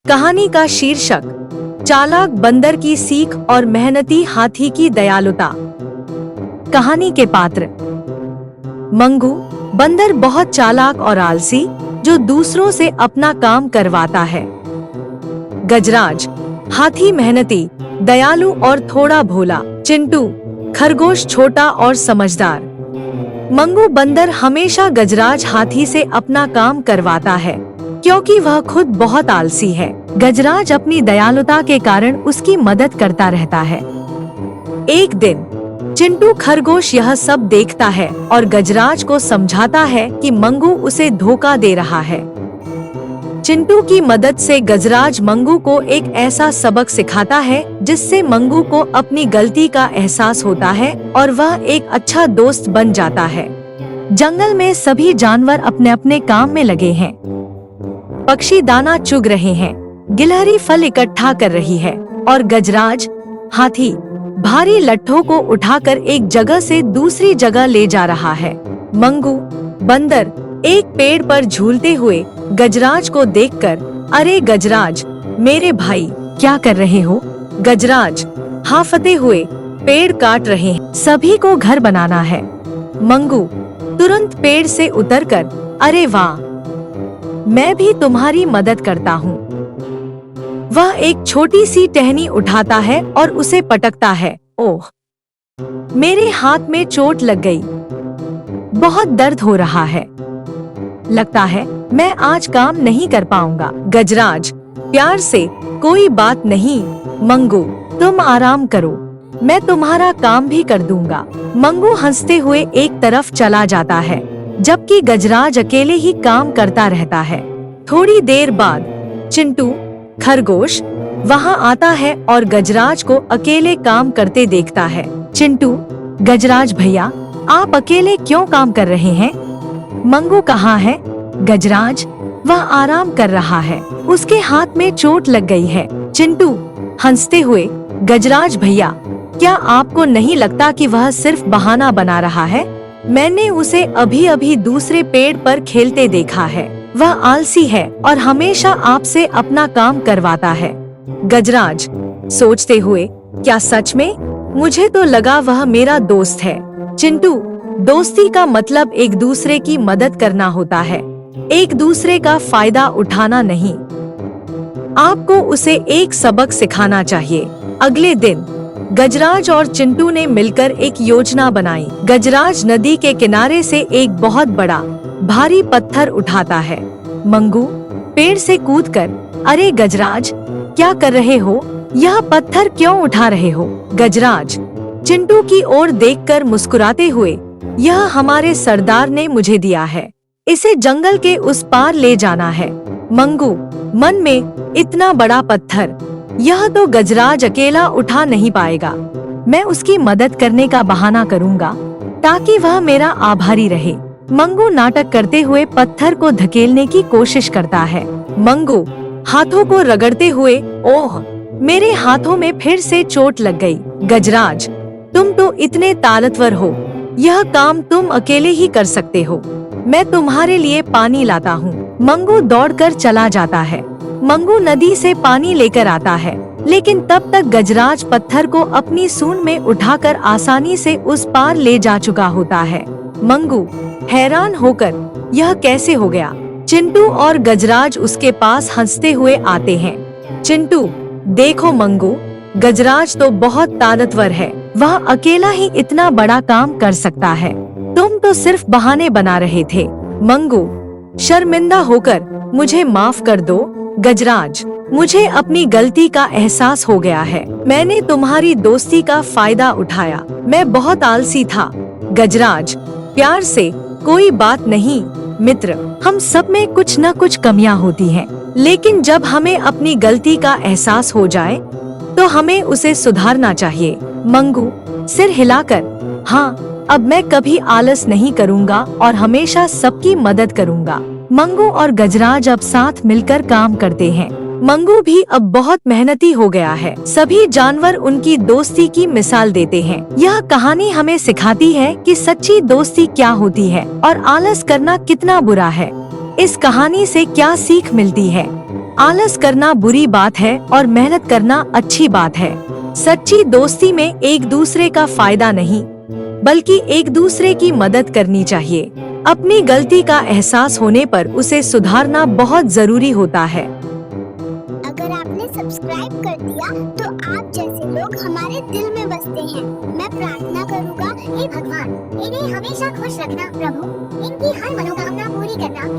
कहानी का शीर्षक चालाक बंदर की सीख और मेहनती हाथी की दयालुता। कहानी के पात्र मंगू बंदर बहुत चालाक और आलसी जो दूसरों से अपना काम करवाता है। गजराज हाथी मेहनती, दयालु और थोड़ा भोला। चिंटू खरगोश छोटा और समझदार। मंगू बंदर हमेशा गजराज हाथी से अपना काम करवाता है क्योंकि वह खुद बहुत आलसी है। गजराज अपनी दयालुता के कारण उसकी मदद करता रहता है। एक दिन चिंटू खरगोश यह सब देखता है और गजराज को समझाता है कि मंगू उसे धोखा दे रहा है। चिंटू की मदद से गजराज मंगू को एक ऐसा सबक सिखाता है जिससे मंगू को अपनी गलती का एहसास होता है और वह एक अच्छा दोस्त बन जाता है। जंगल में सभी जानवर अपने अपने काम में लगे हैं। पक्षी दाना चुग रहे हैं, गिलहरी फल इकट्ठा कर रही है और गजराज हाथी भारी लट्ठों को उठाकर एक जगह से दूसरी जगह ले जा रहा है। मंगू बंदर एक पेड़ पर झूलते हुए गजराज को देखकर, अरे गजराज मेरे भाई क्या कर रहे हो? गजराज हांफते हुए, पेड़ काट रहे हैं, सभी को घर बनाना है। मंगू तुरंत पेड़ से उतरकर, अरे वाह मैं भी तुम्हारी मदद करता हूँ। वह एक छोटी सी टहनी उठाता है और उसे पटकता है। ओह मेरे हाथ में चोट लग गई, बहुत दर्द हो रहा है, लगता है मैं आज काम नहीं कर पाऊंगा। गजराज प्यार से, कोई बात नहीं मंगू तुम आराम करो, मैं तुम्हारा काम भी कर दूंगा। मंगू हंसते हुए एक तरफ चला जाता है जबकि गजराज अकेले ही काम करता रहता है। थोड़ी देर बाद चिंटू खरगोश वहां आता है और गजराज को अकेले काम करते देखता है। चिंटू गजराज भैया आप अकेले क्यों काम कर रहे हैं? मंगू कहाँ है? गजराज वह आराम कर रहा है, उसके हाथ में चोट लग गई है। चिंटू हंसते हुए, गजराज भैया क्या आपको नहीं लगता कि वह सिर्फ बहाना बना रहा है? मैंने उसे अभी अभी दूसरे पेड़ पर खेलते देखा है, वह आलसी है और हमेशा आपसे अपना काम करवाता है। गजराज सोचते हुए, क्या सच में? मुझे तो लगा वह मेरा दोस्त है। चिंटू दोस्ती का मतलब एक दूसरे की मदद करना होता है, एक दूसरे का फायदा उठाना नहीं। आपको उसे एक सबक सिखाना चाहिए। अगले दिन गजराज और चिंटू ने मिलकर एक योजना बनाई। गजराज नदी के किनारे से एक बहुत बड़ा भारी पत्थर उठाता है। मंगू पेड़ से कूदकर, अरे गजराज क्या कर रहे हो? यह पत्थर क्यों उठा रहे हो? गजराज चिंटू की ओर देखकर मुस्कुराते हुए, यह हमारे सरदार ने मुझे दिया है, इसे जंगल के उस पार ले जाना है। मंगू मन में, इतना बड़ा पत्थर यह तो गजराज अकेला उठा नहीं पाएगा, मैं उसकी मदद करने का बहाना करूंगा ताकि वह मेरा आभारी रहे। मंगू नाटक करते हुए पत्थर को धकेलने की कोशिश करता है। मंगू हाथों को रगड़ते हुए, ओह मेरे हाथों में फिर से चोट लग गई। गजराज तुम तो इतने ताकतवर हो, यह काम तुम अकेले ही कर सकते हो, मैं तुम्हारे लिए पानी लाता हूँ। मंगू दौड़कर चला जाता है। मंगू नदी से पानी लेकर आता है, लेकिन तब तक गजराज पत्थर को अपनी सूंड में उठाकर आसानी से उस पार ले जा चुका होता है। मंगू हैरान होकर, यह कैसे हो गया? चिंटू और गजराज उसके पास हंसते हुए आते हैं। चिंटू देखो मंगू, गजराज तो बहुत ताकतवर है, वह अकेला ही इतना बड़ा काम कर सकता है, तुम तो सिर्फ बहाने बना रहे थे। मंगू शर्मिंदा होकर, मुझे माफ कर दो गजराज, मुझे अपनी गलती का एहसास हो गया है, मैंने तुम्हारी दोस्ती का फायदा उठाया, मैं बहुत आलसी था। गजराज प्यार से, कोई बात नहीं मित्र, हम सब में कुछ न कुछ कमियां होती हैं, लेकिन जब हमें अपनी गलती का एहसास हो जाए तो हमें उसे सुधारना चाहिए। मंगू सिर हिलाकर, हाँ अब मैं कभी आलस नहीं करूँगा और हमेशा सबकी मदद करूँगा। मंगू और गजराज अब साथ मिलकर काम करते हैं। मंगू भी अब बहुत मेहनती हो गया है, सभी जानवर उनकी दोस्ती की मिसाल देते हैं। यह कहानी हमें सिखाती है कि सच्ची दोस्ती क्या होती है और आलस करना कितना बुरा है। इस कहानी से क्या सीख मिलती है? आलस करना बुरी बात है और मेहनत करना अच्छी बात है। सच्ची दोस्ती में एक दूसरे का फायदा नहीं, बल्कि एक दूसरे की मदद करनी चाहिए। अपनी गलती का एहसास होने पर उसे सुधारना बहुत जरूरी होता है। अगर आपने सब्सक्राइब कर दिया तो आप जैसे लोग हमारे दिल में बसते हैं। मैं प्रार्थना करूंगा, हे भगवान, इन्हें हमेशा खुश रखना प्रभु, इनकी हर मनोकामना पूरी करना।